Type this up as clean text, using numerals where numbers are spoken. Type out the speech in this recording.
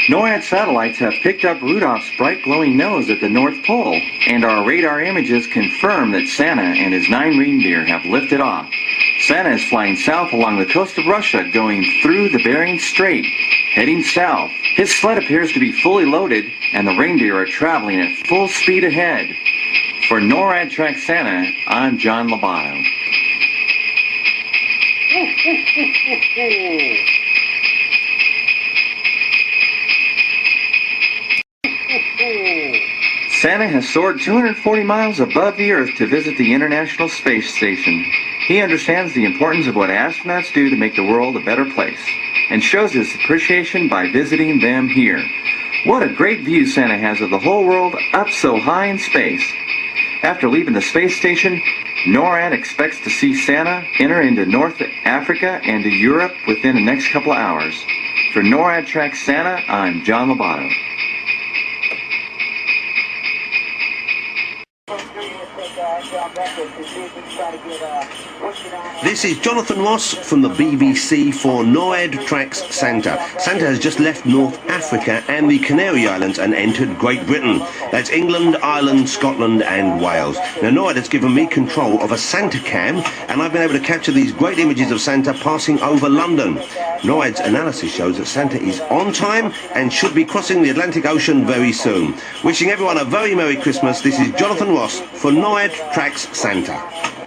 NORAD satellites have picked up Rudolph's bright glowing nose at the North Pole, and our radar images confirm that Santa and his 9 reindeer have lifted off. Santa is flying south along the coast of Russia, going through the Bering Strait, heading south. His sled appears to be fully loaded, and the reindeer are traveling at full speed ahead. For NORAD Track Santa, I'm John Lobato. Santa has soared 240 miles above the Earth to visit the International Space Station. He understands the importance of what astronauts do to make the world a better place, and shows his appreciation by visiting them here. What a great view Santa has of the whole world up so high in space. After leaving the space station, NORAD expects to see Santa enter into North Africa and to Europe within the next couple of hours. For NORAD Track Santa, I'm John Lobato. This is Jonathan Ross from the BBC for NORAD Tracks Santa. Santa has just left North Africa and the Canary Islands and entered Great Britain. That's England, Ireland, Scotland and Wales. Now NORAD has given me control of a Santa cam, and I've been able to capture these great images of Santa passing over London. NORAD's analysis shows that Santa is on time and should be crossing the Atlantic Ocean very soon. Wishing everyone a very Merry Christmas. This is Jonathan Ross for NORAD Tracks Santa.